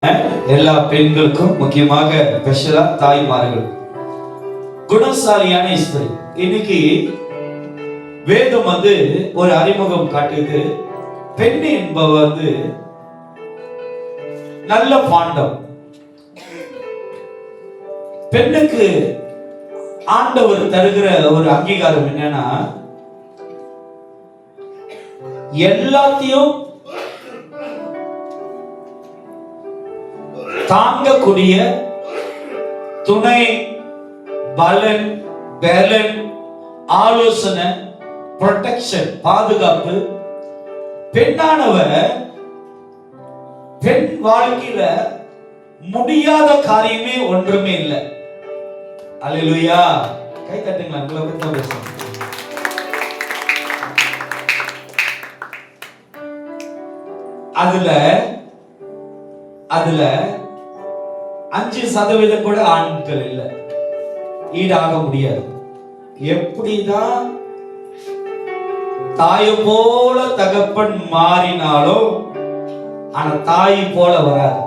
எல்லா பெண்களுக்கும் முக்கியமாக ஸ்பெஷலா தாய்மார்கள் குணசாலியான ஸ்திரீ. இன்னைக்கு வேதம் ஒரு அறிமுகம் காட்டுது. பெண் என்பவர் நல்ல பாண்டம். பெண்ணுக்கு ஆண்டவர் தருகிற ஒரு அங்கீகாரம் என்னன்னா, எல்லாத்தையும் தாங்கக்கூடிய துணை, பலன், பேலன், ஆலோசனை, ப்ரொடெக்ஷன், பாதுகாப்பு. பெண்ணானவர் பெண் வாழ்க்கையில முடியாத காரியமே ஒன்றுமே இல்லை. அல்லேலூயா. கை தட்டுங்களா. உங்களை பத்தி தான் பேசுறேன். அதுல 5% கூட ஆண்கள் இல்லை. ஈடாக முடியாது. எப்படிதான் தாயை போல தகப்பன் மாறினாலும் ஆனா தாய் போல வராது.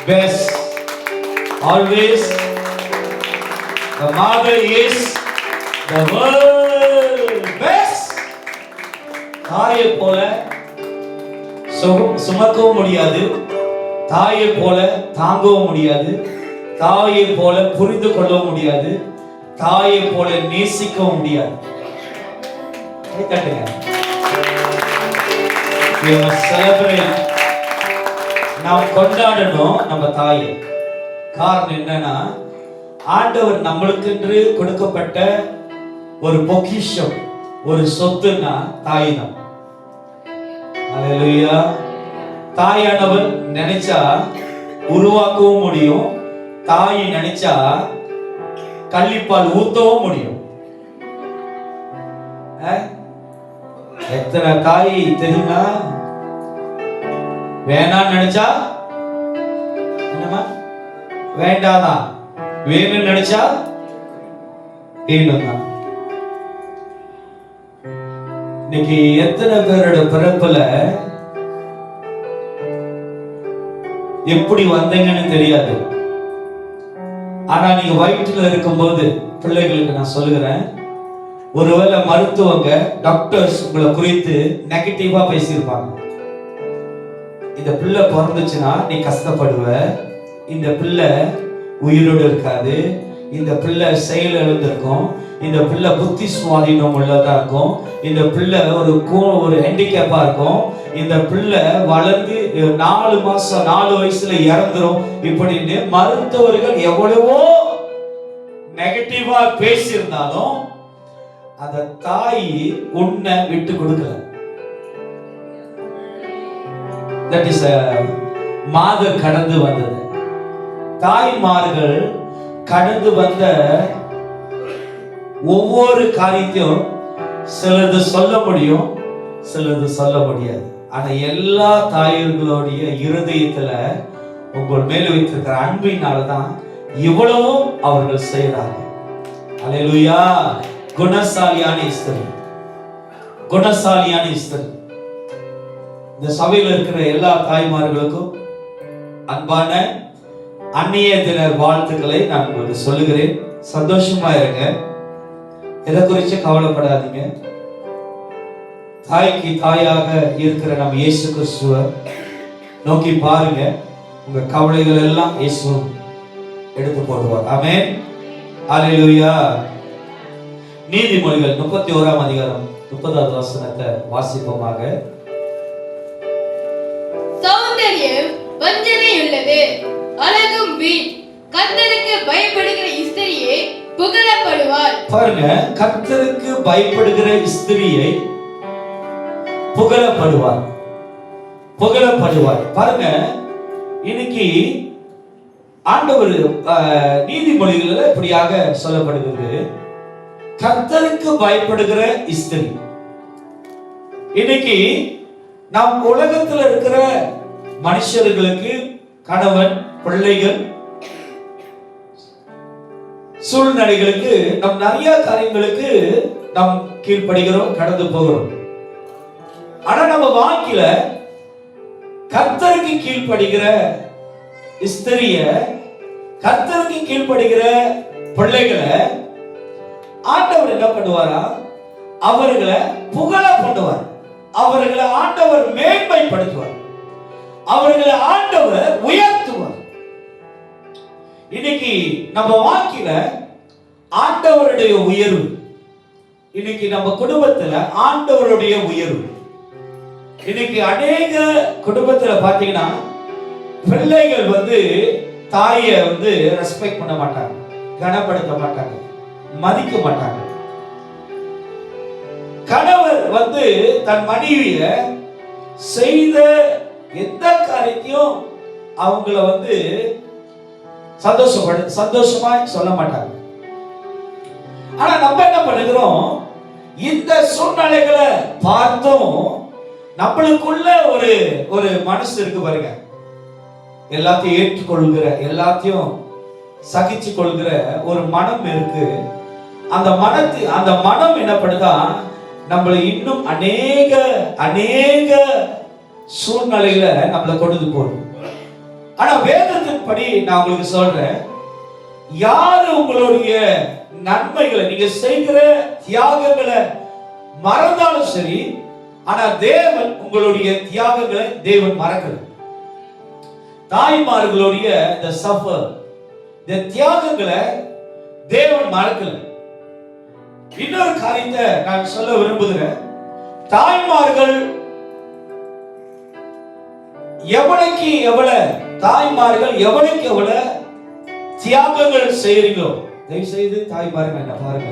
Best always the mother is the world best. தாயை போல சுமக்கவும் முடியாது, தாயை போல தாங்கவும் முடியாது, தாயை போல புரிந்து கொள்ளவும் முடியாது, தாயை போல நேசிக்கவும் முடியாது. நாம் கொண்டாடணும் நம்ம தாயை. காரணம் என்னன்னா, ஆண்டவர் நம்மளுக்கென்று கொடுக்கப்பட்ட ஒரு பொக்கிஷம், ஒரு சொத்துன்னா தாய் தான். அல்லேலூயா. தாயானவர் நினைச்சா உருவாக்கவும் முடியும், தாய் நினைச்சா கள்ளிப்பால் ஊத்தவும் முடியும். எத்தனை தாய் தெரியுமா? வேணான்னு நினைச்சா என்னமா வேண்டாதான், வேணும்னு நினைச்சா வேணும் தான். இன்னைக்கு எத்தனை பேரோட பிறப்புல எப்படி வந்தீங்கன்னு தெரியாது. ஆனா நீங்க வயிற்றுல இருக்கும்போது பிள்ளைகளுக்கு நான் சொல்லுகிறேன், ஒருவேளை மருத்துவங்க, டாக்டர்ஸ் உங்களை குறித்து நெகட்டிவா பேசியிருப்பாங்க. இந்த பிள்ளை பிறந்துச்சுன்னா நீ கஷ்டப்படுவ, இந்த பிள்ளை உயிரோடு இருக்காது, இந்த பிள்ளை செயல் எழுந்திருக்கும், இந்த பிள்ளை புத்தி சுவாதீனம் உள்ளதா இருக்கும், இந்த பிள்ளை ஒரு ஹேண்டிகேப்பா இருக்கும், இந்த பிள்ளை வளர்ந்து 4 மாசம் 4 வயசுல இறந்துரும். இப்படின்னு மருத்துவர்கள் எவ்வளவோ நெகட்டிவா பேசியிருந்தாலும் அந்த தாய் உன்னை விட்டு கொடுக்கல. தட் இஸ் மாதர் கடந்து வந்தது. தாய்மார்கள் கடந்து வந்த ஒவ்வொரு காரியத்தையும் சிலது சொல்ல முடியும், சிலது சொல்ல முடியாது. ஆனா எல்லா தாயர்களுடைய இருதயத்துல உங்கள் மேல் வைத்திருக்கிற அன்பினால்தான் இவ்வளவும் அவர்கள் செய்யறாங்க. அல்லேலூயா. குணசாலியான ஸ்திரீ, குணசாலியான ஸ்திரீ. இந்த சபையில் இருக்கிற எல்லா தாய்மார்களுக்கும் அன்பான அன்னைய தின வாழ்த்துக்களை நான் உங்களுக்கு சொல்லுகிறேன். சந்தோஷமா இருங்க, எதை குறிச்சு கவலைப்படாதீங்க. தாய்க்கு தாயாக இருக்கிற நம்ம இயேசு கிறிஸ்துவ நோக்கி பாருங்க. உங்க கவலைகள் எல்லாம் இயேசு எடுத்து போடுவார். ஆமென். அல்லேலூயா. நீதிமொழிகள் 31ஆம் அதிகாரம் 30வது வசனத்தை வாசிப்போமாக. சௌந்தரியம் வஞ்சனையுள்ளது, அழகும் வீண். கர்த்தருக்கு பயப்படுகிற ஸ்திரியை புகழப்படுவார். பாருங்க, கர்த்தருக்கு பயப்படுகிற ஸ்திரியை புகழப்படுவார், புகழப்படுவார். பாருங்க, இன்னைக்கு ஆண்டவர் நீதிமொழிகளில் இப்படியாக சொல்லப்படுகிறது, கர்த்தருக்கு பயப்படுகிற ஸ்திரீ. இன்னைக்கு நம் உலகத்தில் இருக்கிற மனுஷர்களுக்கு, கணவன், பிள்ளைகள், சூழ்நிலைகளுக்கு நம் நிறைய காரியங்களுக்கு நாம் கீழ்ப்படுகிறோம், கடந்து போகிறோம். ஆனா நம்ம வாழ்க்கையில கர்த்தருக்கு கீழ்ப்படுகிற ஸ்திரிய, கர்த்தருக்கு கீழ்ப்படுகிற பிள்ளைகளை ஆண்டவர் என்ன பண்ணுவாரா? அவர்களை புகழ பண்ணுவார். அவர்களை ஆண்டவர் மேன்மைப்படுத்துவார். அவர்களை ஆண்டவர் உயர்த்துவார். இன்னைக்கு நம்ம வாழ்க்கையில ஆண்டவருடைய உயர்வு, இன்னைக்கு நம்ம குடும்பத்துல ஆண்டவருடைய உயர்வு. இன்னைக்கு அநேக குடும்பத்துல பாத்தீங்கன்னா பிள்ளைகள் தாயை ரெஸ்பெக்ட் பண்ண மாட்டாங்க, கனப்படுத்த மாட்டாங்க, மதிக்க மாட்டாங்க. கணவர் தன் மனைவிய செய்த எந்த காரியத்தையும் அவங்கள சந்தோஷமா சொல்ல மாட்டாங்க. ஆனா நம்ம என்ன பண்ணுகிறோம்? இந்த சூழ்நிலைகளை பார்த்தும் நம்மளுக்குள்ள ஒரு மனசு இருக்கு பாருங்க, எல்லாத்தையும் ஏற்றுக்கொள்கிற, எல்லாத்தையும் சகிச்சு கொள்கிற ஒரு மனம் இருக்கு. அந்த மனம் என்ன பண்ணுதா? நம்மளை இன்னும் அநேக சூழ்நிலையில நம்மளை கொண்டு போகுது. ஆனா வேதத்தின் படி நான் உங்களுக்கு சொல்றேன், யாரு உங்களுடைய நன்மைகளை, நீங்க செய்கிற தியாகங்களை மறந்தாலும் சரி, ஆனா தேவன் உங்களுடைய தியாகங்களை தேவன் மறக்கல. தாய்மார்களுடைய இந்த தியாகங்களை தேவன் மறக்கல. இன்னொரு காரியத்தை நான் சொல்ல விரும்புகிறேன். தாய்மார்கள் எவ்வளவுக்கு எவ்வளவு தியாகங்கள் செய்றீங்களோ, தயவு செய்து தாய்மார்கள் என்ன பாருங்க,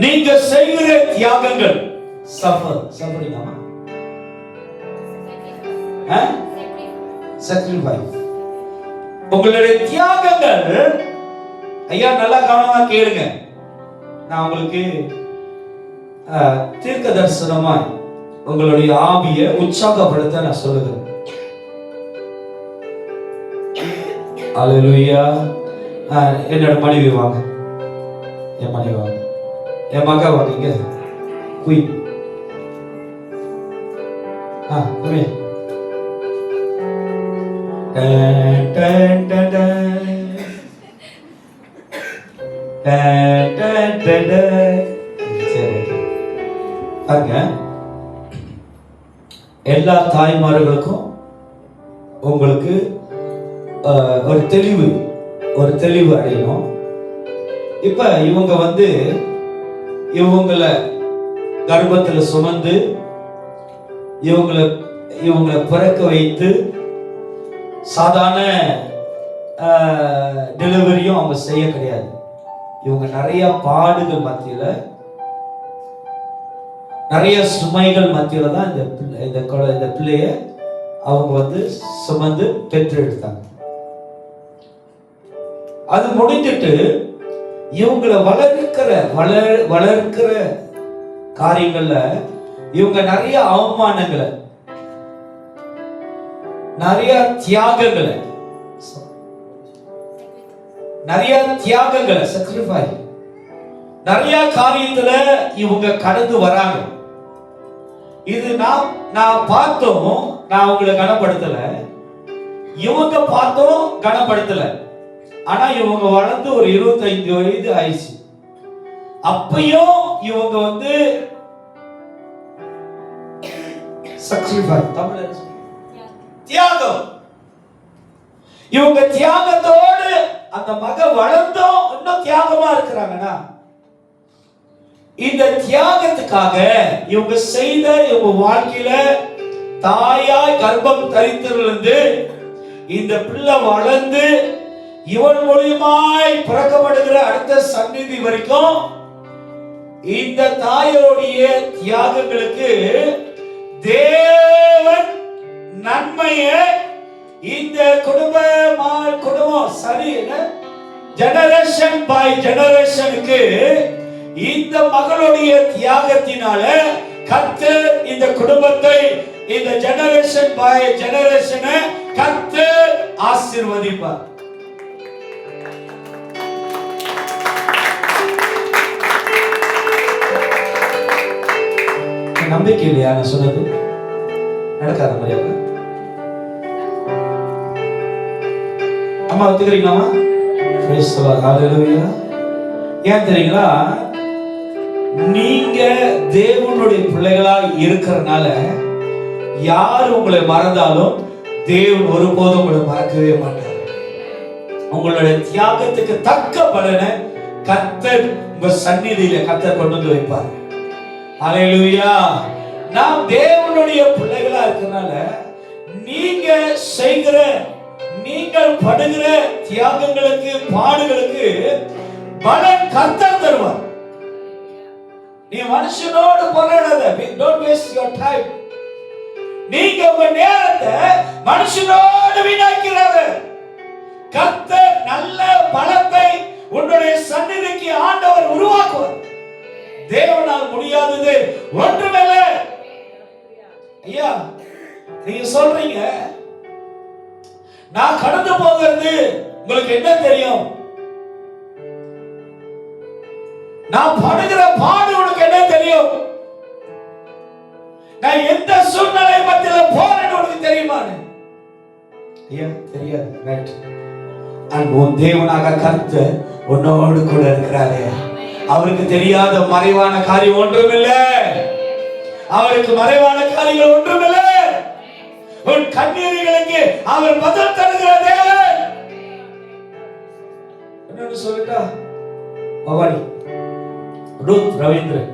நீங்க செய்கிற தியாகங்கள் உங்களுடைய தியாகங்கள், ஐயா நல்லா கவனமா கேளுங்க, நான் உங்களுக்கு தீர்க்க தரிசனமா உங்களுடைய ஆவியை உற்சாகப்படுத்த நான் சொல்லுகிறேன். அல்லேலூயா. என்னோட மனைவி வாங்க, என் மனைவி வாங்க, என் மகா வாங்க, குயின் எல்லா தாய்மார்களுக்கும் உங்களுக்கு ஒரு தெளிவு அடையணும். இப்ப இவங்களை கர்ப்பத்துல சுமந்து இவங்களை பிறக்க வைத்து சாதாரண டெலிவரியும் அவங்க செய்ய கிடையாது. இவங்க நிறைய பாடுகள் மத்தியில, நிறைய சுமைகள் மத்தியில தான் இந்த பிள்ளைய அவங்க சுமந்து பெற்று எடுத்தாங்க. அது முடிஞ்சிட்டு இவங்களை வளர்க்கிற காரியங்கள்ல இவங்க நிறைய அவமானங்களை, நிறைய தியாகங்களை sacrifice, நிறைய காரியத்துல இவங்க கடந்து வராங்க. இது நான் பார்த்தோம், நான் உங்களை கனப்படுத்தல, இவங்க பார்த்தோம் கனப்படுத்தல. ஆனா இவங்க வளர்ந்து ஒரு 25 வயது ஆயிடுச்சு. அப்பயும் இவங்க தியாகம், இவங்க தியாகத்தோடு அந்த மக வளர்ந்தோம் இன்னும் தியாகமா இருக்கிறாங்கன்னா, இந்த தியாகத்துக்காக இவங்க செய்த இவங்க வாழ்க்கையில தாயாய் கர்ப்பம் தரித்திலிருந்து இந்த பிள்ளை வளர்ந்து இவன் மூலியமாய் பிறக்கப்படுகிற அடுத்த சந்நிதி வரைக்கும் இந்த தாயோடைய தியாகங்களுக்கு தேவன் நன்மையை இந்த குடும்பம் சரி ஜெனரேஷன் பை ஜெனரேஷனுக்கு இந்த மகளுடைய தியாகத்தினால கர்த்தர் இந்த குடும்பத்தை, இந்த ஜெனரேஷன் பை ஜெனரேஷனை கர்த்தர் ஆசீர்வதிப்பார். நம்பிக்கை இல்லையா நான் சொன்னது? நடக்காத மாதிரியா? அம்மா ஒத்துக்கிறீங்களாமா? ஏன் தெரியுங்களா? நீங்க தேவனுடைய பிள்ளைகளா இருக்கிறதுனால யார் உங்களை மறந்தாலும் தேவன் ஒருபோதும் உங்களை மறக்கவே மாட்டார். உங்களுடைய தியாகத்துக்கு தக்க பலனை கர்த்தர் உங்க சந்நிதியில கர்த்தர் கொண்டு வந்து வைப்பார். அல்லேலூயா. நாம் தேவனுடைய பிள்ளைகளா இருக்கிறதுனால நீங்க செய்கிற, நீங்கள் படுகிற தியாகங்களுக்கு, பாடுகளுக்கு பலன் கர்த்தர் தருவார். நீ மனுஷனோடு போராடாத. Don't waste your time. நீங்க உங்க நேரத்தை மனுஷனோடு வீணாக்கிறாத. கர்த்தர் நல்ல பலத்தை உன்னுடைய சந்நிதிக்கு ஆண்டவர் உருவாக்குவார். தேவனால் முடியாதது ஒன்றுமில்லை. ஐயா, நீங்க சொல்றீங்க நான் கடந்து போகிறது உங்களுக்கு என்ன தெரியும்? நான் படுகிற பாடு உனக்கு என்ன தெரியும்? நான் எந்த சூழ்நிலை மத்தியில போறேன்னு உனக்கு தெரியுமா? ஐயா, தெரியாது. ரைட். உன் தேவனாக கர்த்தர் உன்னோடு கூட இருக்கிறாரே. அவருக்கு தெரியாத மறைவான காரியம் ஒன்றுமில்லை. அவருக்கு மறைவான காரியங்கள் ஒன்றுமில்லை. உன் கண்ணீர்களுக்கு அவர் பதில் தருகிற தேவன். என்னன்னு சொல்லிட்டா பவானி, ரூத், ரவீந்திரன்,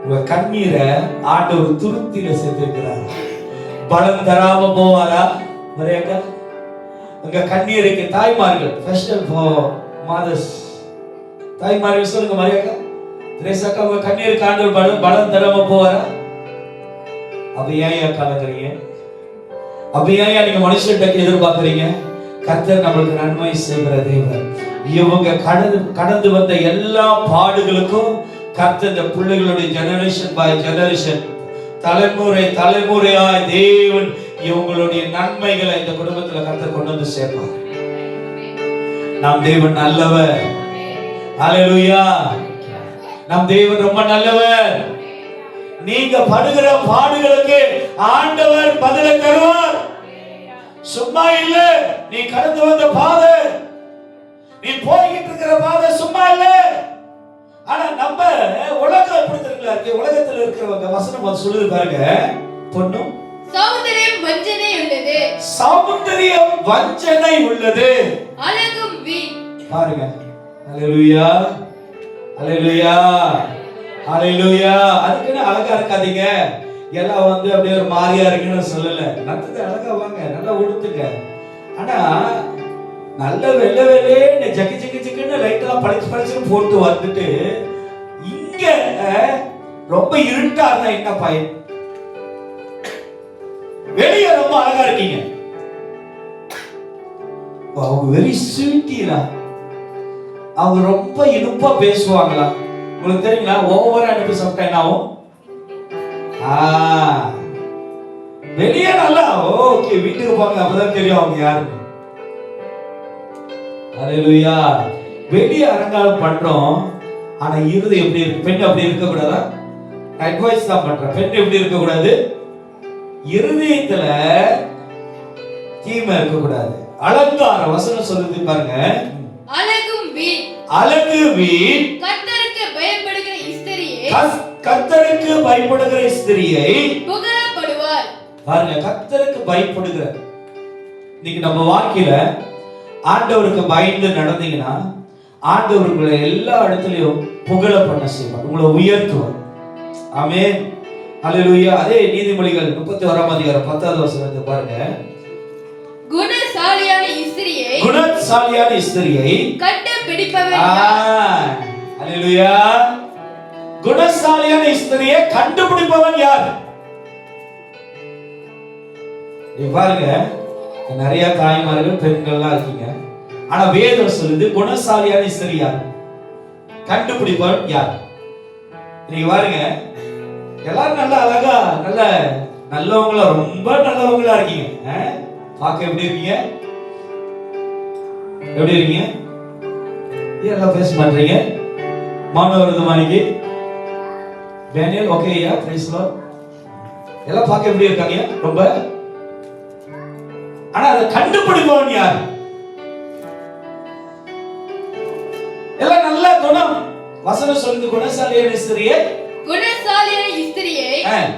உங்க கண்ணீரை ஆண்டவர் துருத்தியில சேர்த்திருக்கிறார். பலம் தராம போவாரா? மரியாக்கா, உங்க கண்ணீருக்கு தாய்மார்கள், ஸ்பெஷல் ஃபார் மதர்ஸ், தாய்மார்கள் சொல்லுங்க. மரியாக்கா, திரேசாக்கா, உங்க கண்ணீருக்கு ஆண்டவர் பலம் தராம போவாரா? அப்ப ஏன் கலங்குறீங்க? அப்ப ஏன் நீங்க மனுஷன்கிட்ட எதிர்பார்க்கறீங்க? கர்த்தர் நம்மளுக்கு நன்மை செய்கிற தேவன். இவங்க கடந்து வந்த எல்லா பாடுகளுக்கும் கர்த்தர் இந்த பிள்ளைகளுடைய ஜெனரேஷன் பை ஜெனரேஷன், தலைமுறை தலைமுறையாய் தேவன் இவங்களுடைய நன்மைகளை இந்த குடும்பத்துல கர்த்தர் கொண்டு வந்து சேர்ப்பார். நம் தேவன் நல்லவர். ஹல்லேலூயா. நம் தேவன் ரொம்ப நல்லவர். நீங்க படுகிற பாடுகளுக்கு ஆண்டவர் பதிலை தருவார். சும்மா இல்ல. நீ கடந்து வந்த பாதை, நீ போய்கிட்டு இருக்கிற பாதை சும்மா இல்ல. ஆனா நம்ம உலகம் எப்படி தெரியுங்களா இருக்கு? உலகத்துல இருக்கிறவங்க வசனம் சொல்லுது பாருங்க, பொண்ணும் சௌந்தரியம் வஞ்சனை உள்ளது, சௌந்தரியம் வஞ்சனை உள்ளது, அழகும் வீண். பாருங்க. அல்லேலூயா, அல்லேலூயா, அல்லேலூயா. அதுக்குன்னு அழகா இருக்காதீங்க. எல்லாம் அப்படியே ஒரு மாறியா இருக்குன்னு சொல்லல. நல்லது அழகா வாங்க, நல்லா உடுத்துங்க. ஆனா நல்ல வெள்ளை வெள்ளைன்னு ஜக்கி ஜக்கி ஜக்குன்னு லைட் எல்லாம் பளிச்சு பளிச்சுன்னு போட்டு வந்துட்டு இங்க ரொம்ப இருட்டா இருந்தா என்ன பயன்? வெளியே ரொம்ப அழகா இருக்கீங்க. அவங்க வெரி ஸ்வீட்டா, அவங்க ரொம்ப இனிப்பா பேசுவாங்களா? உங்களுக்கு தெரியுங்களா? ஓவரா அனுப்பி சாப்பிட்டா என்ன ஆகும்? வெளியே நல்லா ஓகே, வீட்டுக்கு போங்க, அப்பதான் தெரியும் அவங்க யாருன்னு. அல்லேலூயா. வெளியே அலங்காரம் பண்றோம், ஆனா இருதயம் எப்படி இருக்கு? பெண் அப்படி இருக்க கூடாதா? அட்வைஸ் தான் பண்றேன். பெண் எப்படி இருக்க கூடாது? இருதயத்துல தீமை இருக்க கூடாது. அலங்கார வசனம் சொல்லுது பாருங்க, அழகும் வீண், அழகு வீண், கர்த்தருக்கு பயப்படுகிற ஸ்திரியை, கர்த்தருக்கு பயப்படுகிற ஸ்திரியை புகழப்படுவார். பாருங்க, கர்த்தருக்கு பயப்படுகிற. இன்னைக்கு நம்ம வாழ்க்கையில ஆண்டவருக்கு பயந்து நடந்தீங்கன்னா ஆண்டவர் உங்களை எல்லா இடத்துலயும் புகழ பண்ண செய்வார், உங்களை உயர்த்துவார். ஆமென், அல்லேலூயா. அதே நீதிமொழிகள் 31ஆம் அதிகாரம் 10வது வசனத்தை பாருங்க, குணசாலியான ஸ்திரியை, குணசாலியான ஸ்திரியை கண்டுபிடிப்பவன் யார்? அல்லேலூயா. குணசாலியான ஸ்திரியை கண்டுபிடிப்பவன் யார்? பாருங்க, நிறைய தாய்மார்கள் பெண்கள்லாம் இருக்கீங்க. ஆனா வேதம் சொல்லுது குணசாலியான ஸ்திரி யார்? கண்டுபிடிப்பவன் யார்? நீங்க பாருங்க, எல்லாரும் நல்லா அழகா நல்ல நல்லவங்களா, ரொம்ப நல்லவங்களா இருக்கீங்க. பார்க்க எப்படி இருக்கீங்க? எப்படி இருக்கீங்க? எல்லாம் பேச மாட்டீங்க. மாணவ வருது மாணிக்கு Daniel, okay, yeah, praise the Lord. எல்லாம் பார்க்க எப்படி இருக்காங்க ரொம்ப, ஆனா அதை கண்டுபிடிப்பவன் யார்? எல்லாம் நல்ல குணம். வசனம் சொல்லுது குணசாலியான ஸ்திரியை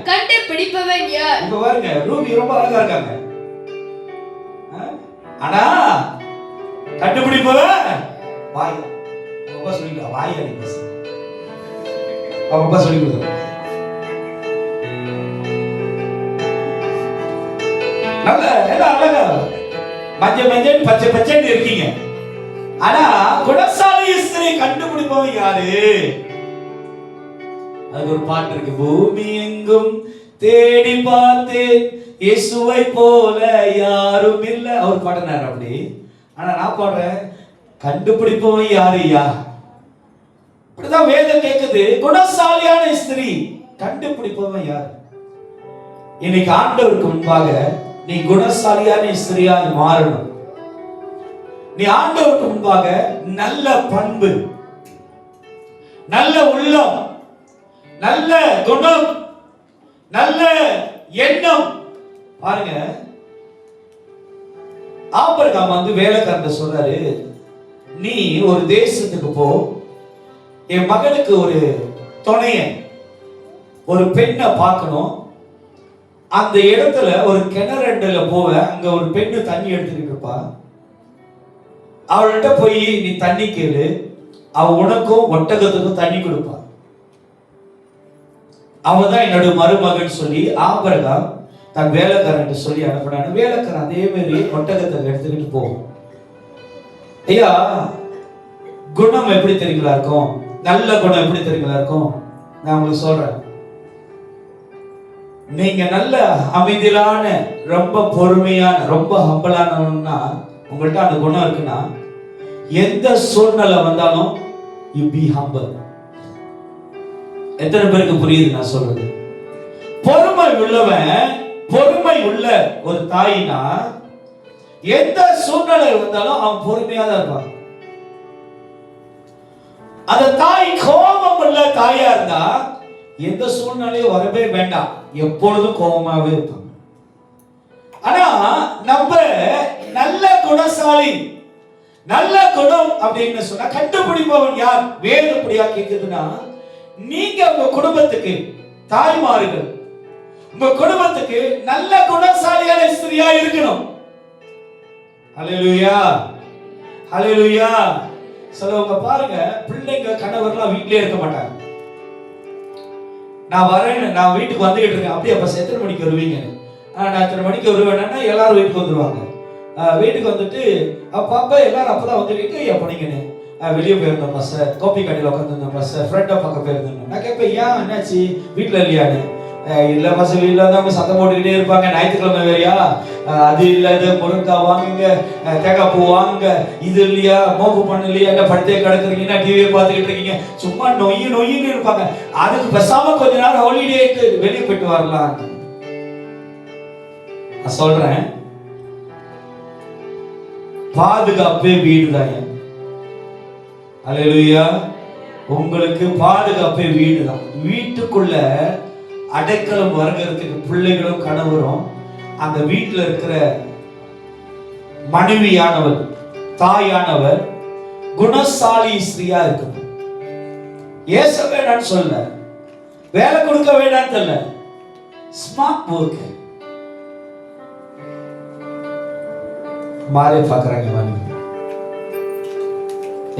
கண்டுபிடிப்பவன் யார்? இப்ப பாருங்க, ரூபி ரொம்ப அழகா இருக்காங்க, ஆனா கண்டுபிடிப்பவன் வாய். அப்பா சொல்லிக்கலாம், வாய் அடி பேச அப்பா சொல்லி கொடுத்தாங்க. நல்ல எல்லாம் அழகா மஞ்சள் மஞ்சள் பச்சை பச்சைன்னு இருக்கீங்க, ஆனா குணசாலி ஸ்திரியை கண்டுபிடிப்பவன் யாரு? அது ஒரு பாட்டு இருக்கு, பூமி எங்கும் தேடி பார்த்தேன் இயேசுவை போல யாரும் இல்ல. அவர் பாடினார் அப்படி, ஆனா நான் பாடுறேன் கண்டுபிடிப்பவன் யாரு? இப்படிதான் வேதம் கேக்குது. குணசாலியான ஸ்திரீ கண்டுபிடிப்பவன் யார்? இன்னைக்கு ஆண்டவருக்கு முன்பாக நீ குணசாலியான ஸ்திரியாய் மாறணும். நீ ஆண்டவருக்கு முன்பாக நல்ல பண்பு, நல்ல உள்ளம், நல்ல குணம், நல்ல எண்ணம். பாருங்க, ஆபிரகாம் வேலைக்காரன் சொல்றாரு, நீ ஒரு தேசத்துக்கு போ, என் மகனுக்கு ஒரு துணைய ஒரு பெண்ணை பார்க்கணும், அந்த இடத்துல ஒரு கிணறுல போவ, அங்க ஒரு பெண்ணு தண்ணி எடுத்துக்கிட்டு இருப்பா, அவள்கிட்ட போய் நீ தண்ணி கேளு, அவ உனக்கும் ஒட்டகத்துக்கும் தண்ணி கொடுப்பா, அவதான் என்னோட மருமகன் சொல்லி ஆபிரகாம் தன் வேலைக்காரன் சொல்லி அனுப்பினான். வேலைக்காரன் அதே மாதிரி ஒட்டகத்தை எடுத்துக்கிட்டு போகும். ஐயா, குணம் எப்படி தெரியுங்களா இருக்கும்? நல்ல குணம் எப்படி தெரியுங்களா இருக்கும்? நான் உங்களுக்கு சொல்றேன், நீங்க நல்ல அமைதியான, ரொம்ப பொறுமையான, ரொம்ப ஹம்பலானவன்னா, உங்கள்கிட்ட அந்த குணம் இருக்குன்னா, எந்த சூழ்நிலை வந்தாலும் யூ பி ஹம்பிள். எத்தனை பேருக்கு புரியுது நான் சொல்றது? பொறுமை உள்ளவன், பொறுமை உள்ள ஒரு தாயினா எந்த சூழ்நிலை வந்தாலும் அவன் பொறுமையா தான் இருப்பான். அந்த தாய் கோபம் உள்ள தாயா இருந்தா எந்த சூழ்நிலையும் வரவே வேண்டாம், எப்பொழுதும் கோபமாவே இருப்பாங்க. ஆனா நம்ம நல்ல குணசாலி, நல்ல குணம் அப்படின்னு சொன்னா கண்டுபிடிப்பவன் யார்? வேதம் எப்படியா கேக்குதுன்னா, நீங்க உங்க குடும்பத்துக்கு தாய்மார்கள், உங்க குடும்பத்துக்கு நல்ல குணசாலியான ஸ்திரியா இருக்கணும். ஹல்லேலூயா, ஹல்லேலூயா. சிலவங்க பாருங்க, பிள்ளைங்க கணவர்லாம் வீட்லயே இருக்க மாட்டாங்க. நான் வரேன்னு, நான் வீட்டுக்கு வந்துகிட்டு இருக்கேன், அப்படியே அப்ப எத்தனை மணிக்கு வருவீங்க? நான் எத்தனை மணிக்கு வருவேன்னா எல்லாரும் வீட்டுக்கு வந்துருவாங்க. வீட்டுக்கு வந்துட்டு அப்பா எல்லாரும் அப்பதான் வந்துட்டு ஐயா போனீங்கன்னு, வெளியே போயிருந்தோம் சார், கோப்பி கடையில் உட்காந்துருந்தோம் சார், ஃப்ரெண்டை பார்க்க போயிருந்தோம். நான் கேட்பேன், ஏன் என்னாச்சு வீட்டில் இல்லையான்னு? இல்லை பசங்க வீட்டில் வந்து அவங்க சத்தம் போட்டுக்கிட்டே இருப்பாங்க, ஞாயிற்றுக்கிழமை வேறையா, அது இல்லை இது முருங்காய் வாங்குங்க, தேங்காய் பூ வாங்குங்க, இது இல்லையா, மோப்பு பண்ணு இல்லையா, என்ன படுத்தே கிடக்குறீங்கன்னா டிவியை பார்த்துக்கிட்டு இருக்கீங்க, சும்மா நொய்யின்னு இருப்பாங்க. அதுக்கு பேசாம கொஞ்ச நேரம் ஹாலிடே வெளியே போயிட்டு வரலாம். நான் சொல்றேன், பாதுகாப்பே வீடு தான். அல்லேலூயா. உங்களுக்கு பாதுகாப்பே வீடு தான். வீட்டுக்குள்ள அடைக்கலம் வருகிறதுக்கு பிள்ளைகளும் கணவரும், அந்த வீட்டில் இருக்கிற மனைவியானவர், தாயானவர் குணசாலி ஸ்திரியா இருக்கணும். ஏச வேண்டான்னு சொல்ல, வேலை கொடுக்க வேண்டான்னு சொல்ல, ஸ்மார்ட் ஒர்க் மாறி பார்க்கறாங்க மனைவி.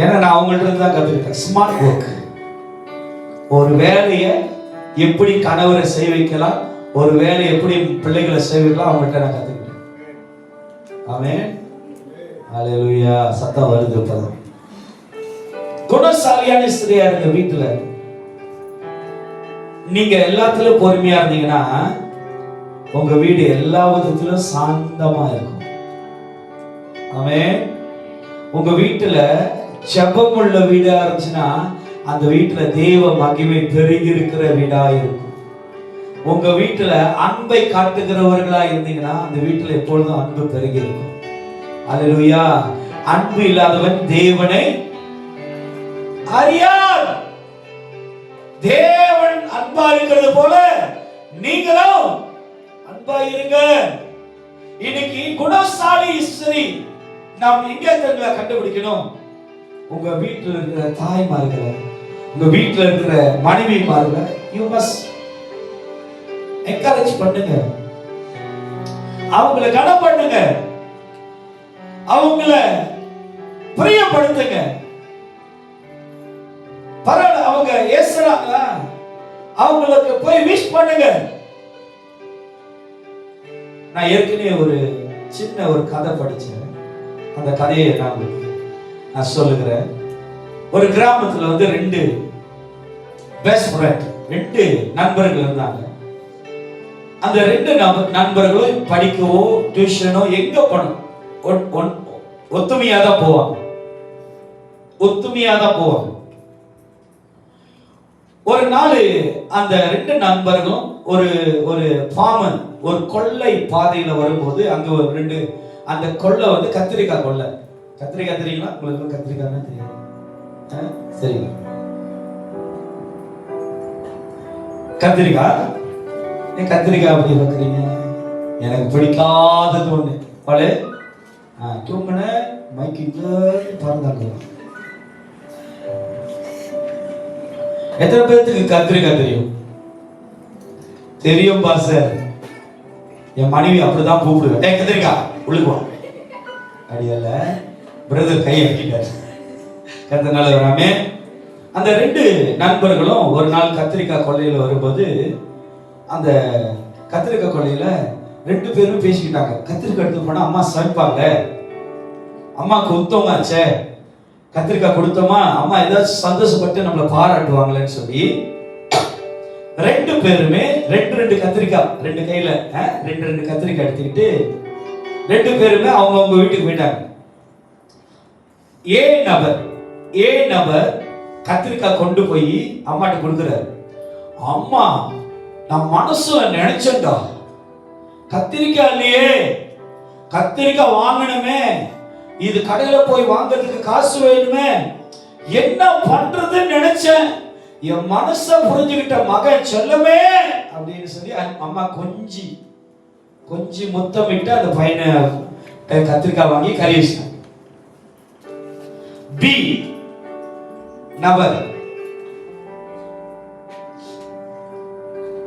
ஏன்னா நான் அவங்கள்ட்ட இருந்து தான் கத்துக்கிட்டேன். ஸ்மார்ட் ஒர்க், ஒரு வேலையை எப்படி கணவரை செய்ய வைக்கலாம், ஒரு வேலையை எப்படி பிள்ளைகளை செய்ய வைக்கலாம், அவங்கள்ட்ட நான் கத்துக்கிட்டேன். ஆமென், ஹல்லேலூயா. சத்தம் வருது இப்பதான். குணசாலியான ஸ்திரியா இருக்க வீட்டுல நீங்க எல்லாத்துலயும் பொறுமையா இருந்தீங்கன்னா உங்க வீடு எல்லா விதத்திலும் சாந்தமா இருக்கும். ஆமென். உங்க வீட்டுல ஜெபம் உள்ள வீடா இருந்துச்சுன்னா அந்த வீட்டுல தேவ மகிமை பெருகி இருக்கிற வீடா இருக்கும். உங்க வீட்டுல அன்பை காட்டுகிறவர்களா இருந்தீங்கன்னா அந்த வீட்டுல எப்பொழுதும் அன்பு பெருகி இருக்கும். அல்லேலூயா. அன்பு இல்லாதவன் தேவனை அறியார். தேவன் அன்பா இருக்கிறது போல நீங்களும் அன்பா இருங்க. இன்னைக்கு குணசாலி ஸ்திரீ நாம் எங்க தெரியுமா கண்டுபிடிக்கணும்? உங்க வீட்டில் இருக்கிற தாய்மார்களை, உங்க வீட்டில் இருக்கிற மனைவிமார்களை யூ மஸ்ட் என்கரேஜ் பண்ணுங்க, அவங்களை கனம் பண்ணுங்க, அவங்கள பிரியப்படுத்துங்க. பரவாயில்ல, அவங்க ஏசுறாங்க, அவங்களுக்கு போய் விஷ் பண்ணுங்க. நான் ஏற்கனவே ஒரு சின்ன ஒரு கதை படிச்சேன். அந்த கதையை நான் சொல்லுகிறேன். ஒரு கிராமத்துல வந்து ரெண்டு பெஸ்ட் ஃப்ரெண்ட், ரெண்டு நண்பர்கள் இருந்தாங்க. அந்த ரெண்டு நண்பர்களும் படிக்கவோ டியூஷனோ எங்க போனோம் ஒத்துமையா தான் போவாங்க. ஒரு நாள் அந்த ரெண்டு நண்பர்களும் ஒரு ஒரு ஃபார்மர் ஒரு கொள்ளை பாதையில வரும்போது அங்க ஒரு ரெண்டு அந்த கொள்ளை வந்து கத்திரிக்காய் கொள்ளை. கத்திரிக்காய் தெரியுங்களா உங்களுக்கு? கத்திரிக்காய் தெரியும். சரி, கத்திரிக்காய் அப்படி வைக்கிறீங்க? எனக்கு பிடிக்காதது ஒண்ணு பழு தூங்கின மைக்கு பறந்தாங்க. எத்தனை பேருக்கு கத்திரிக்காய் தெரியும்? தெரியும் பாஸ்டர், என் மனைவி அப்படிதான் கூப்பிடுவேன். கத்திரிக்காய் உள்ளுக்குவா அடியல்ல பிரதர் கை அடிக்கிட்டார். கத்தனால வராமே. அந்த ரெண்டு நண்பர்களும் ஒரு நாள் கத்திரிக்காய் கொள்ளையில வரும்போது அந்த கத்திரிக்காய் கொள்ளையில ரெண்டு பேரும் பேசிக்கிட்டாங்க. கத்திரிக்காய் எடுத்து போனா அம்மா சமைப்பாங்க, அம்மாவுக்கு உத்தமாச்சே, கத்திரிக்காய் கொடுத்தோமா அம்மா ஏதாச்சும் சந்தோஷப்பட்டு நம்மளை பாராட்டுவாங்களேன்னு சொல்லி ரெண்டு பேருமே ரெண்டு கத்திரிக்காய் ரெண்டு கையில ரெண்டு கத்திரிக்காய் எடுத்துக்கிட்டு ரெண்டு பேருமே அவங்க வீட்டுக்கு போயிட்டாங்க. ஏ நபர் கத்திரிக்காய் கொண்டு போய் அம்மாட்ட கொடுக்குறாரு. அம்மா, நான் மனசுல நினைச்சேன்டா, கத்திரிக்காய் இல்லையே, கத்திரிக்காய் வாங்கணுமே, இது கடையில போய் வாங்குறதுக்கு காசு வேணுமே, என்ன பண்றதுன்னு நினைச்சேன், என் மனச புரிஞ்சுக்கிட்ட மகன் செல்லமே அப்படின்னு சொல்லி அம்மா கொஞ்சி முத்தமிட்டு அந்த பையனை கத்திரிக்காய் வாங்கி கறி வச்சிட்டாங்க. பி நபர்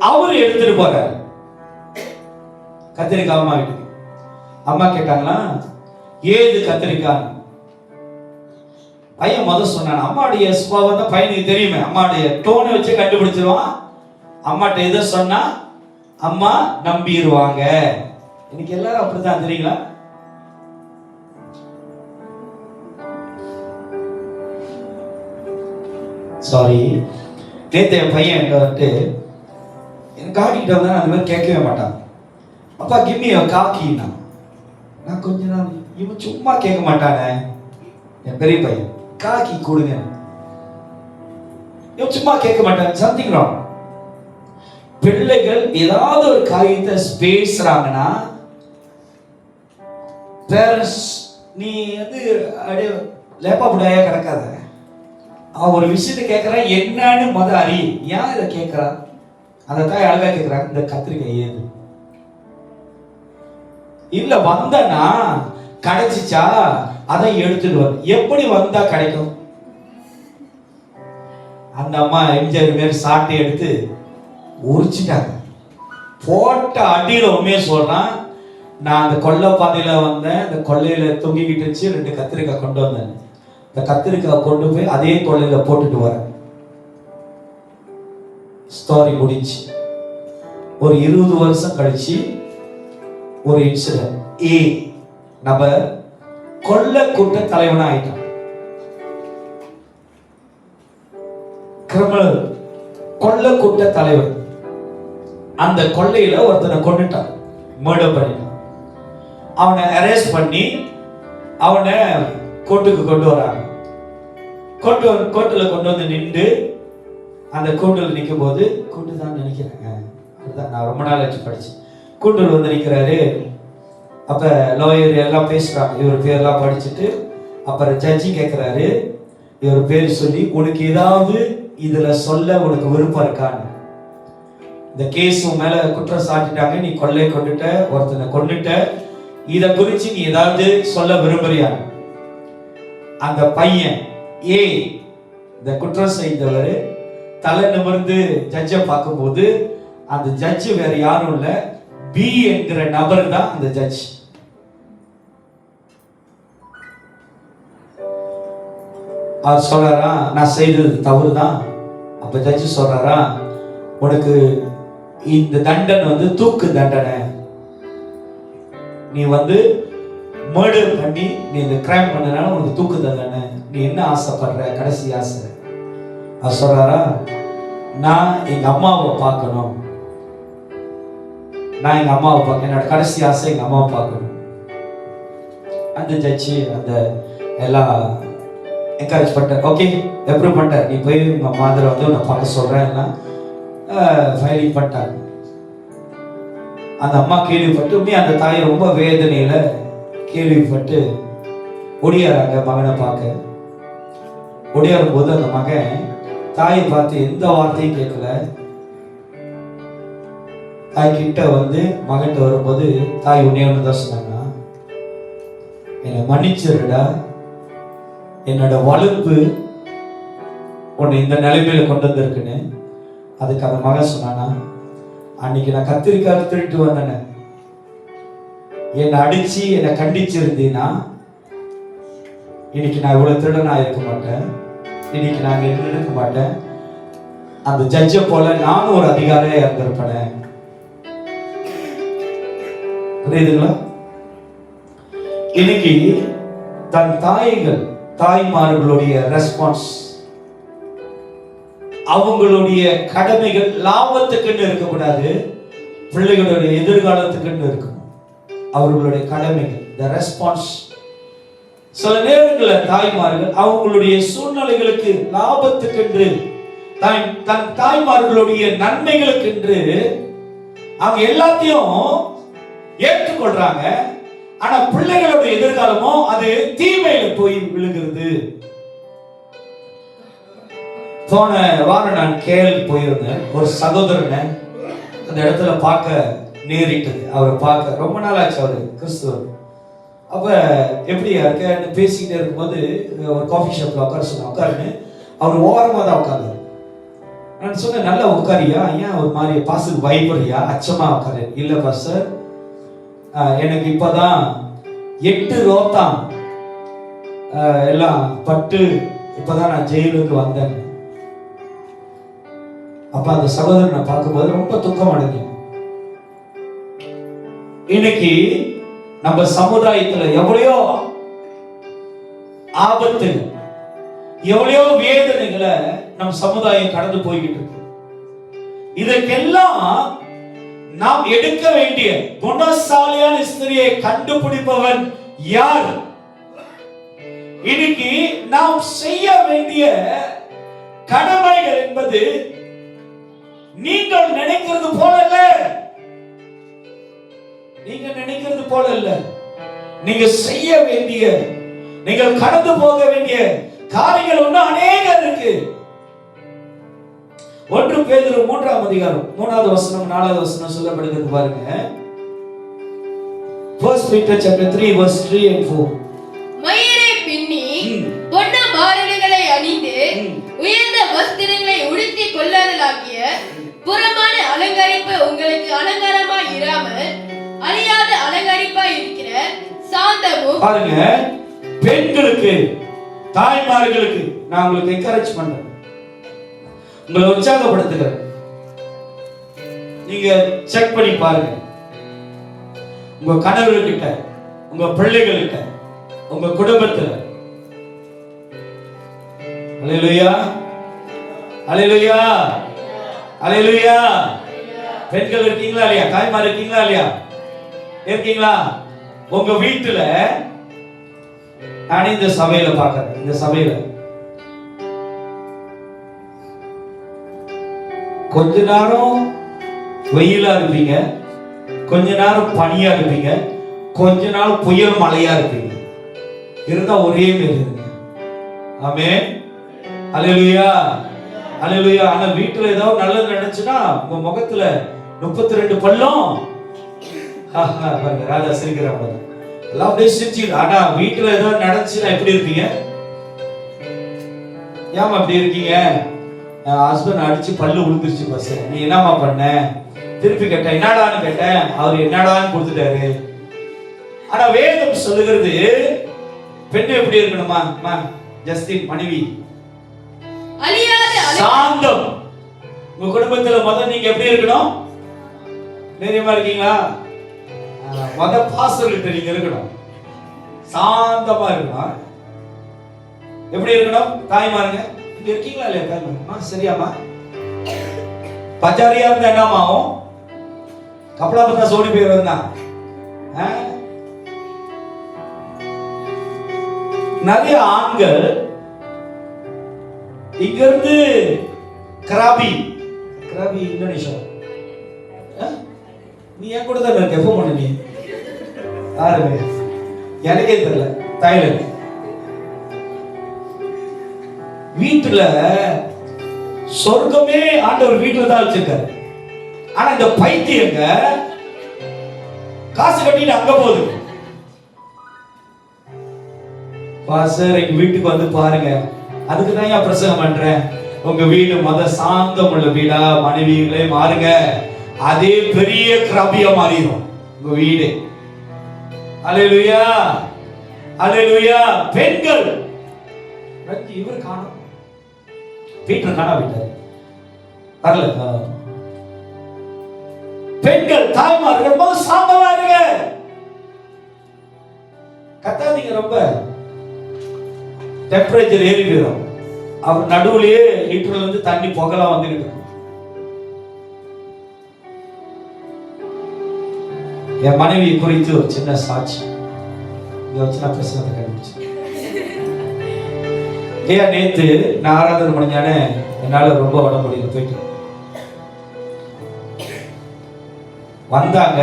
அவரு எடுத்துட்டு போறாரு கத்திரிக்காய் அம்மா வீட்டுக்கு. அம்மா கேட்டாங்களா ஏது கத்திரிக்காய்? பையன் முதல் சொன்னான். அம்மாவுடைய சுபாவம் தான் பையனுக்கு தெரியுமே, அம்மாவுடைய டோனை வச்சு கண்டுபிடிச்சிருவான். அம்மாட்ட எதை சொன்னா அம்மா நம்பிடுவாங்க. இன்னைக்கு எல்லாரும் அப்படித்தான், தெரியுங்களா? சாரி, நேத்து என் பையன் வந்துட்டு என் காக்கிட்ட வந்தா அந்த மாதிரி கேட்கவே மாட்டான். அப்பா கிம்மி காக்கின்னா நான் கொஞ்ச நாள் இவன் சும்மா கேட்க மாட்டானே. என் பெரிய பையன் காக்கி கொடுங்க, இவன் சும்மா கேட்க மாட்டான். Something wrong. பிள்ளைகள் ஏதாவது ஒரு காரியத்தை பேசுறாங்கன்னா பேரண்ட்ஸ் நீ வந்து அப்படியே லேப்பா புடாயா கிடக்காத. அவன் ஒரு விஷயத்தை கேட்கறான், என்னன்னு முத அறி. ஏன் இதை கேட்கறான்? அந்த தாய் அழகா கேட்கறாங்க, இந்த கத்திரிக்காய் ஏது இல்ல வந்தனா கிடைச்சிச்சா அதை எடுத்துட்டு வர. எப்படி வந்தா கிடைக்கும்? அந்த அம்மா எம்ஜிஆர் மாரி சாட்டை எடுத்து உரிச்சிட்டாங்க. போட்ட அடியில உண்மையை சொல்றான், நான் அந்த கொள்ளை பாதையில வந்தேன், அந்த கொள்ளையில தொங்கிக்கிட்டு இருந்துச்சு, ரெண்டு கத்திரிக்காய் கொண்டு வந்தேன். இந்த கத்திரிக்காய் கொண்டு போய் அதே கொள்ளையில போட்டுட்டு வரேன். ஸ்டோரி முடிஞ்சு ஒரு 20 வருஷம் கழிச்சு ஒரு இன்சிடென்ட். ஏ நபர் கொள்ளை கூட்ட தலைவனா ஆயிட்டான். கிரிமினல் கொள்ளை கூட்ட தலைவர். அந்த கொள்ளையில ஒருத்தனை கொண்டுட்டான், மர்டர் பண்ணிட்டான். அவனை அரெஸ்ட் பண்ணி அவனை கோர்ட்டுக்கு கொண்டு வராங்க. கோர்ட்டுல கொண்டு வந்து நின்று அந்த கூண்டில் நிற்கும் போது, கூட்டு தான் நினைக்கிறேங்க, அதுதான் நான் ரொம்ப நாள் ஆச்சு படிச்சு. கூண்டில் வந்து நிற்கிறாரு. அப்ப லாயர் எல்லாம் பேசுறாங்க, இவர் பேர்லாம் படிச்சுட்டு அப்புறம் ஜட்ஜி கேட்கிறாரு, இவர் பேர் சொல்லி உனக்கு ஏதாவது இதுல சொல்ல உனக்கு விருப்பம் இருக்கான்னு. இந்த கேஸ் உன் மேல குற்றம் சாட்டிட்டாங்க, நீ கொள்ளை கொண்டுட்ட, ஒருத்தனை கொண்டுட்ட, இத குறிச்சு நீ ஏதாவது சொல்ல விரும்புறியா? அந்த பையன் ஏ, இந்த குற்றம் செய்தவர், தலை நிமிர்ந்து ஜட்ஜை பார்க்கும்போது அந்த ஜட்ஜ் வேற யாரும் இல்ல, பி என்கிற நபர் தான் அந்த ஜட்ஜ். அவர் சொல்றாரா, நான் செய்தது தவறு தான். அப்ப ஜட்ஜ் சொல்றாரா, உனக்கு இந்த தண்டனை தூக்கு தண்டனை. நீ மர்டர் பண்ணி நீ இந்த கிரைம் பண்ணனால உனக்கு தூக்கு தண்டனை. நீ என்ன ஆசைப்படுற, கடைசி ஆசை? அவர் சொல்றாரா, நான் எங்க அம்மாவை பார்க்கணும், நான் எங்க அம்மாவை பார்க்க, என்னோட கடைசி ஆசை எங்க அம்மாவை பார்க்கணும். அந்த ஜட்ஜி அந்த எல்லாம் என்கரேஜ் பண்ணிட்டார். ஓகே, அப்ரூவ் பண்ணிட்டார். நீ போய் உங்க மாதரை உன்னை பார்க்க சொல்றேன், ஃபைலிங் பண்ணிட்டாங்க. அந்த அம்மா கேள்விப்பட்டு, அந்த தாய் ரொம்ப வேதனையில கேள்விப்பட்டு ஒடியாராங்க மகனை பார்க்க. ஒடியாரும் போது அந்த மகன் தாயை பார்த்து எந்த வார்த்தையும் கேட்கல. தாய் கிட்ட மகன்கிட்ட வரும்போது தாய் உன்னே ஒண்ணுதான் சொன்னாங்க, என்னை மன்னிச்சிருடா, என்னோட வலுப்பு உன்னை இந்த நிலைமையில கொண்டு வந்திருக்குன்னு. அதுக்கு அந்த மகன் சொன்னானா, அன்னைக்கு நான் கத்திரிக்காய் திருட்டு வந்தேன், என்னை அடிச்சு என்னை கண்டிச்சிருந்தீன்னா இன்னைக்கு நான் இவ்வளவு திருடனா இருக்க மாட்டேன், இன்னைக்கு நான் இருக்க மாட்டேன், அந்த ஜட்ஜை போல நானும் ஒரு அதிகாரியா இருந்திருப்பேன். புரியுதுங்களா? இன்னைக்கு தன் தாய்மார்களுடைய ரெஸ்பான்ஸ், அவங்களுடைய கடமைகள் லாபத்துக்குன்னு இருக்கக்கூடாது, பிள்ளைகளுடைய எதிர்காலத்துக்குன்னு இருக்கும். அவர்களுடைய கடமைகள், த ரெஸ்பான்ஸ். சில நேரங்களில் தாய்மார்கள் அவங்களுடைய சூழ்நிலைகளுக்கு லாபத்துக்கென்று, தன் தாய்மார்களுடைய நன்மைகளுக்கென்று அவங்க எல்லாத்தையும் ஏற்றுக்கொள்றாங்க. ஆனா பிள்ளைகளுடைய எதிர்காலமோ அது தீமையில போய் விழுகிறது. போன வாரம் நான் கேரள போயிருந்தேன். ஒரு சகோதரனை அந்த இடத்துல பார்க்க நேரிட்டது. அவரை பார்க்க ரொம்ப நாள் ஆச்சு. அவரு கிறிஸ்துவர். அப்ப எப்படியா இருக்க பேசிக்கிட்டே இருக்கும்போது ஒரு காஃபி ஷாப்ல உட்காருன்னு அவர் ஓரமா தான் உட்கார்ந்தார். நான் சொன்னேன், நல்லா உட்காரியா, ஏன் ஒரு மாதிரி பாசுக்கு பயப்படுறியா, அச்சமா உட்காரு? இல்ல பாஸ்டர், எனக்கு இப்பதான் 8 ரோத்தான் எல்லாம் பட்டு இப்பதான் நான் ஜெயிலுக்கு வந்தேன். அப்ப அந்த சகோதரனை பார்க்கும்போது ரொம்ப துக்கம் அடைஞ்சேன். இன்னைக்கு நம்ம சமுதாயத்துல எவ்வளையோ ஆபத்து, எவ்வளையோ வேதனைகளை நம் சமுதாயம் கடந்து போய்கிட்டு இருக்கு. இதற்கெல்லாம் நாம் எடுக்க வேண்டிய குணசாலியான ஸ்திரியை கண்டுபிடிப்பவன் யார்? இன்னைக்கு நாம் செய்ய வேண்டிய கடமைகள் என்பது நீங்கள் நினைக்கிறது போல இல்ல. நீங்க நினைக்கிறது போல இல்ல. நீங்க செய்ய வேண்டிய, நீங்கள் கடந்து போக வேண்டிய காரியங்கள் ஒண்ணு அநேகம் இருக்கு. 1 பேதுரு 3ஆம் அதிகாரம் 3வது வசனம் 4வது வசனம் சொல்லப்படுகிறது பாருங்க. 1 Peter chapter 3 verse 3 and 4. மயிரை பின்னி பொன்ன மாரணிகளை அணிந்து உயர்ந்த வஸ்திரங்களை உடுத்திக் கொள்ளாதலாகிய புறமான அலங்கரிப்பு உங்களுக்கு அலங்காரமாய் இராமல் அழியாத அலங்கரிப்பாய் இருக்கிற சாந்தமும். பாருங்க, பெண்களுக்கு, தாய்மார்களுக்கு நான் உங்களுக்கு என்கரேஜ் பண்றேன், உங்களை உற்சாகப்படுத்துகிறேன். நீங்க செக் பண்ணி பாருங்க, உங்க கணவர்கிட்ட, உங்க பிள்ளைகள்கிட்ட, உங்க குடும்பத்துல. அல்லேலூயா, அல்லேலூயா, அல்லேலூயா. பெண்கள் இருக்கீங்களா இல்லையா? தாய்மார் இருக்கீங்களா இல்லையா? இருக்கீங்களா? உங்க வீட்டுல நான் இந்த சபையில பார்க்கிறேன், இந்த சபையில கொஞ்ச நேரம் வெயிலா இருப்பீங்க, கொஞ்ச நேரம் பனியா இருப்பீங்க, கொஞ்ச நாள் புயல் மழையா இருப்பீங்க. இருந்தா ஒரே மாதிரி இருங்க. ஆமென், அல்லேலூயா. அல்லேலூயா. ஆனா வீட்டுல ஏதாவது நல்லது நினைச்சுன்னா உங்க முகத்துல 32 பல்லும் பாருங்க, ராஜா சிரிக்கிறாங்க எல்லாம் அப்படியே சிரிச்சு. ஆனா வீட்டுல ஏதாவது நடந்துச்சுன்னா எப்படி இருப்பீங்க? ஏமா அப்படி இருக்கீங்க? ஹஸ்பண்ட் அடிச்சு பல்லு உளுந்துருச்சு பஸ், நீ என்னமா பண்ண? திருப்பி கேட்டேன், என்னடான்னு கேட்டேன், அவர் என்னடான்னு கொடுத்துட்டாரு. ஆனா வேதம் சொல்லுகிறது பெண்ணு எப்படி இருக்கணுமா? ஜஸ்டின் மனைவி சாந்தம். உங்க குடும்பத்துல முதல்ல நீங்க எப்படி இருக்கணும்? தைரியமா இருக்கீங்களா? பாஸ்டர்கிட்ட நீங்க இருக்கணும், சாந்தமா இருக்கணும். எப்படி இருக்கணும்? தாய்மாருங்க இங்க இருக்கீங்களா இல்லையா? தாய்மாருமா சரியாமா? பச்சாரியா இருந்தா என்னமாவும்? கப்பலா பார்த்தா சோடி போயிருந்தா. நிறைய ஆண்கள் இங்க இருந்து கிராபி இந்தோனேஷியா, நீ என் கூட தான் இருக்க, எப்போ பண்ண நீ? யாருங்க எனக்கே தெரியல. தாய்லாந்து வீட்டுல சொர்க்கமே ஆண்டவர் வீட்டுல தான் வச்சிருக்காரு. ஆனா இந்த பைத்தியங்க காசு கட்டிட்டு அங்க போகுது. பாஸ்டர் எங்க வீட்டுக்கு வந்து பாருங்க, அதுக்கு தான் நான் பிரசங்கம் பண்றேன். உங்க வீடு சாந்தம் உள்ள வீடா மனைவிகளே மாறுங்க, அதே பெரிய கிராபியா மாறிடும் உங்க வீடு. அல்லேலூயா, அல்லேலூயா. பெண்கள் இவர் காணோம், பீட்டர் காணா விட்டாரு, வரல. பெண்கள் தாய்மார்கள் சாந்தமா இருங்க, கத்தாதீங்க. ரொம்ப டெம்பரேச்சர் ஏறி போயிடும். அவர் நடுவுலயே ஹீட்டர்ல இருந்து தண்ணி புகலாம் வந்துருக்கு. என் மனைவி குறித்து ஒரு சின்ன சாட்சி இங்க வச்சு நான் பிரச்சனை கண்டுபிடிச்சேன். நேத்து நான் ஆராதனை முடிஞ்சானே என்னால ரொம்ப உடம்பு முடியல, போயிட்டு வந்தாங்க.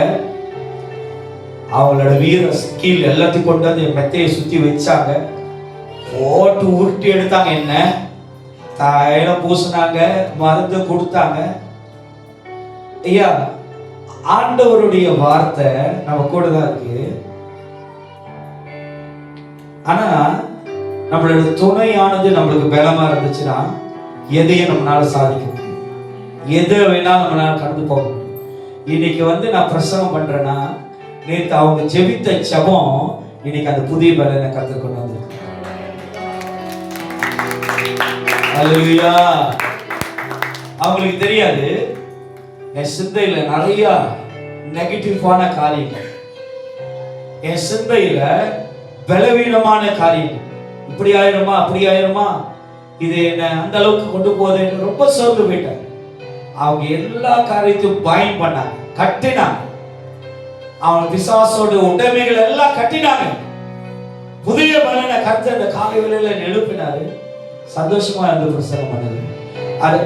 அவங்களோட வீர ஸ்கில் எல்லாத்தையும் கொண்டு வந்து என் மெத்தையை சுத்தி வச்சாங்க, போட்டு உருட்டி எடுத்தாங்க, என்ன தைலம் பூசினாங்க, மருந்து கொடுத்தாங்க. ஐயா, ஆண்டவருடைய வார்த்தை நம்ம கூட தான் இருக்கு. ஆனா நம்மளோட துணையானது நம்மளுக்கு பலமா இருந்துச்சுன்னா எதையும் நம்மளால சாதிக்க முடியும், எதை வேணாலும் நம்மளால கடந்து போக முடியும். இன்னைக்கு நான் பிரசவம் பண்றேன்னா, நேற்று அவங்க ஜெபித்த ஜெபம் இன்னைக்கு அந்த புதிய பலனை கருத்து கொண்டு வந்திருக்கு. அல்லேலூயா. அவங்களுக்கு தெரியாது என் சிந்தையில நிறைய நெகட்டிவான காரியங்கள், என் சிந்தையில பலவீனமான காரியங்கள், இப்படி ஆயிரமா அப்படி ஆயிரமா, இது என்ன அந்த அளவுக்கு கொண்டு போகுது, ரொம்ப சோர்ந்து போயிட்டாங்க. அவங்க எல்லா காரியத்தையும் பயன் பண்ணாங்க, கட்டினாங்க. அவங்க பிசாசோட உடைமைகள் எல்லாம் கட்டினாங்க. புதிய பலனை கருத்து அந்த காலை வேளையில எழுப்பினாரு. சந்தோஷமா இருந்து பிரசங்கம் பண்ணது.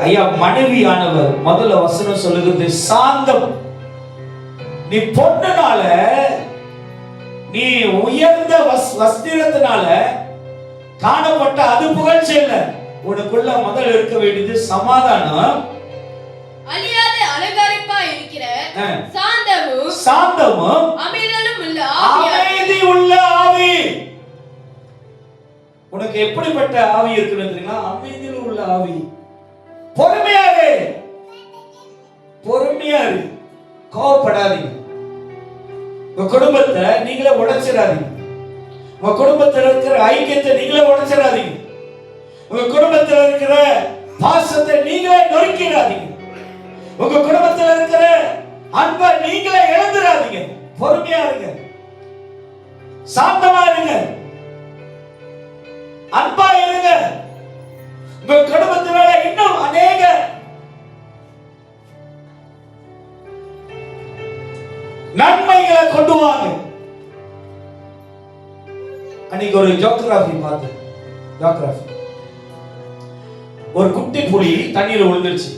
ஐயா, மனைவியானவர் முதல்ல வசனம் சொல்லுகிறது சாந்தம். நீ பொண்ணுனால, நீ உயர்ந்த வஸ்திரத்தினால காணப்பட்ட அது புகழ்ச்சி இல்ல. உனக்குள்ள முதல் இருக்க வேண்டியது சமாதானம், அழியாத அலங்காரிப்பா இருக்கிற சாந்தமும் அமைதி உள்ள ஆவி. உனக்கு எப்படிப்பட்ட ஆவி இருக்குன்னு தெரியுமா? அமைதியில் உள்ள ஆவி. பொறுமையாரு, கோவப்படாதீங்க. உங்க குடும்பத்தை நீங்களே உடைச்சிடாதீங்க. உங்க குடும்பத்தில் இருக்கிற ஐக்கியத்தை நீங்களே உடைச்சிடாதீங்க. உங்க குடும்பத்தில் இருக்கிற பாசத்தை நீங்களே நொறுக்கிறாதீங்க. உங்க குடும்பத்தில் இருக்கிற அன்பை நீங்களே இழந்துடாதீங்க. பொறுமையா இருங்க, சாந்தமா இருங்க, அன்பா இருங்க. உங்க குடும்பத்து மேல இன்னும் அநேக நன்மைகளை கொண்டு வாங்க. அன்னைக்கு ஒரு ஜியோகிராஃபி பார்த்தேன். ஜியோகிராஃபி, ஒரு குட்டி புலி தண்ணீர் விழுந்துருச்சு.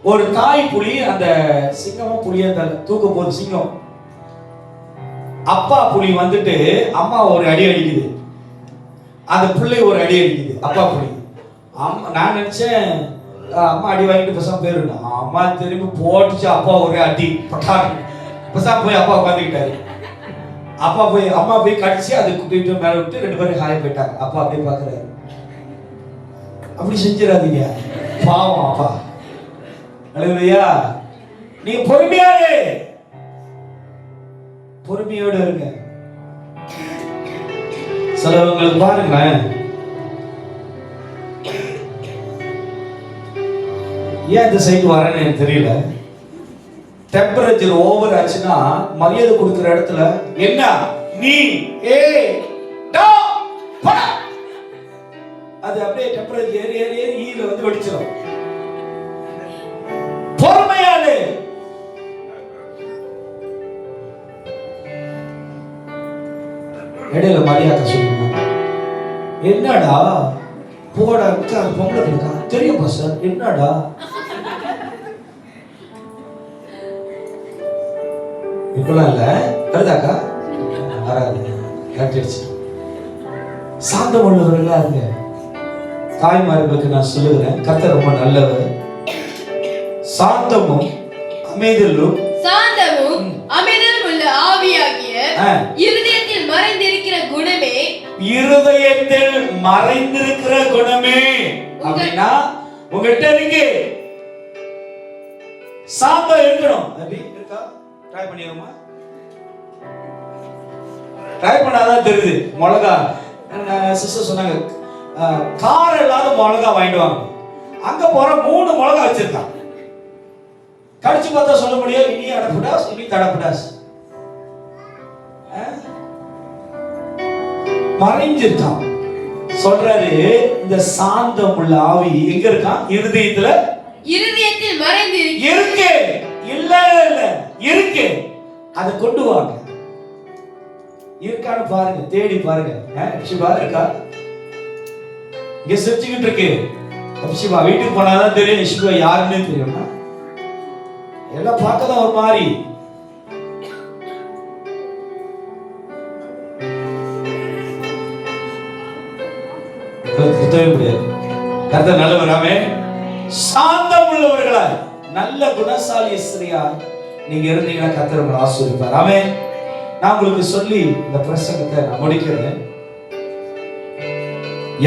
ஒரு தாய் புலி அந்த சிங்கமும் புலிய தூக்க போது சிங்கம், அப்பா புலி வந்துட்டு அம்மா ஒரு அடி அடிக்குது, அந்த பிள்ளை ஒரு அடி அடிக்குது. அப்பா புலி நான் நினைச்சேன் அம்மா அடி வாங்கிட்டு பேசாம போயிருந்தேன். அம்மா திரும்பி போட்டுச்சு, அப்பா ஒரே அடி பட்டாரு. பேசாம போய் அப்பா உட்காந்துக்கிட்டாரு. அம்மா போய் கடிச்சு அது குட்டிட்டு மேல விட்டு 2 பேரும் ஹாய் போயிட்டாங்க. அப்பா அப்படியே பாக்குறாரு. அப்படி செஞ்சிடாதீங்க, பாவம் அப்பா. அல்லேலூயா. நீங்க பொறுமையோடு இருங்க. சிலவங்களுக்கு பாருங்களேன், ஏன் இந்த சைடு வரேன்னு எனக்கு தெரியல. டெம்பரேச்சர் ஓவர் ஆச்சுன்னா மரியாதை கொடுக்கிற இடத்துல என்ன நீ அது அப்படியே டெம்பரேச்சர் ஏறி ஏறி ஏறி ஈல வந்து வெடிச்சிடும். பொறுமையாலே இடையில மரியாதை சொல்லுங்க. என்னடா போட பொம்பளை இருக்கா தெரியுமா சார், என்னடா இப்பெல்லாம் இல்ல வருதாக்கா வராது கட்டிடுச்சு. சாந்தம் உள்ளவர்களா இருங்க. தாய்மார்களுக்கு நான் சொல்லுகிறேன், கர்த்தர் ரொம்ப நல்லவர். சாந்தமும் அமைதலும் உள்ள ஆவியாகிய இருதயத்தில் மறைந்திருக்கிற குணமே அப்படின்னா உங்ககிட்ட இருக்கு சாந்தம் இருக்கணும். அப்படி இருக்கா? ட்ரை பண்ணிடுமா? ட்ரை பண்ணாதான் தெரியுது. மிளகா சிஸ்டர் சொன்னாங்க, காரம் இல்லாத மிளகா வாங்கிட்டு வாங்க. அங்க போற 3 மிளகா வச்சிருக்கான். கடிச்சு பார்த்தா சொல்ல முடியும், இனி அடப்புடாஸ் இனி தடப்புடாஸ். மறைஞ்சிருக்கான். சொல்றாரு, இந்த சாந்தம் உள்ள ஆவி எங்க இருக்கான்? இருதயத்தில் மறைந்து இருக்கு. இல்ல இருக்கு. அதை கொண்டு வாங்க. இருக்கான்னு பாருங்க, தேடி பாருங்க. சிவா இருக்கா? இங்க சிரிச்சுக்கிட்டு இருக்கு. சிவா வீட்டுக்கு போனாதான் தெரியும் சிவா யாருன்னு தெரியுமா? எல்லாம் பார்க்கதான் ஒரு மாதிரி. கர்த்தர் நல்லவராமே. சாந்தம் உள்ளவர்களா, நல்ல குணசாலி ஸ்திரியா நீங்க இருந்தீங்கன்னா கர்த்தர் உங்களை ஆசீர்வதிப்பார். ஆமென். நான் உங்களுக்கு சொல்லி இந்த பிரசங்கத்தை நான் முடிக்கிறேன்.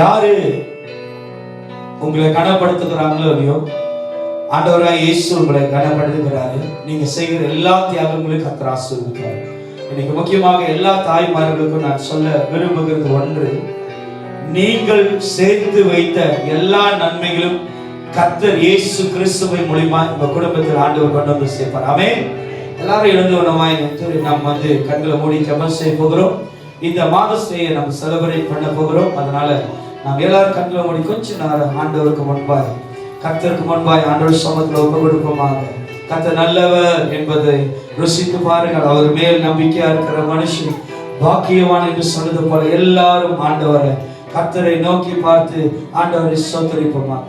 யாரு உங்களை கனப்படுத்துகிறாங்களோ இல்லையோ, ஆண்டவராய் இயேசு உங்களை கனப்படுத்துகிறாரு. நீங்க செய்கிற எல்லா தியாகங்களையும் கர்த்தர் ஆசீர்வதிப்பார். இன்னைக்கு முக்கியமாக எல்லா தாய்மார்களுக்கும் நான் சொல்ல விரும்புகிறது ஒன்று, நீங்கள் சேர்த்து வைத்த எல்லா நன்மைகளும் கர்த்தர் இயேசு கிறிஸ்துவின் மூலமா உங்க குடும்பத்தில் ஆண்டவர் கொண்டு வந்து சேர்ப்பார். ஆமென். எல்லாரும் எழுந்து வனமாய் நம்ம கண்களை மூடி ஜெபம் செய்ய போகிறோம். இந்த மாதஸ்டேயை நம்ம செலிப்ரேட் பண்ண போகிறோம். அதனால நாம் எல்லாரும் கண்களை மூடி கொஞ்ச நேரம் ஆண்டவருக்கு முன்பாய், கர்த்தருக்கு முன்பாய் ஆண்டவர் சமூகத்தில் ஒப்பு கொடுப்போமாக. கர்த்தர் நல்லவர் என்பதை ருசித்து பாருங்கள். அவர் மேல் நம்பிக்கையா இருக்கிற மனுஷன் பாக்கியவான் என்று சொன்னது போல எல்லாரும் ஆண்டவரை கர்த்தரை நோக்கி பார்த்து ஆண்டவரை ஸ்தோத்திரிப்போமாக.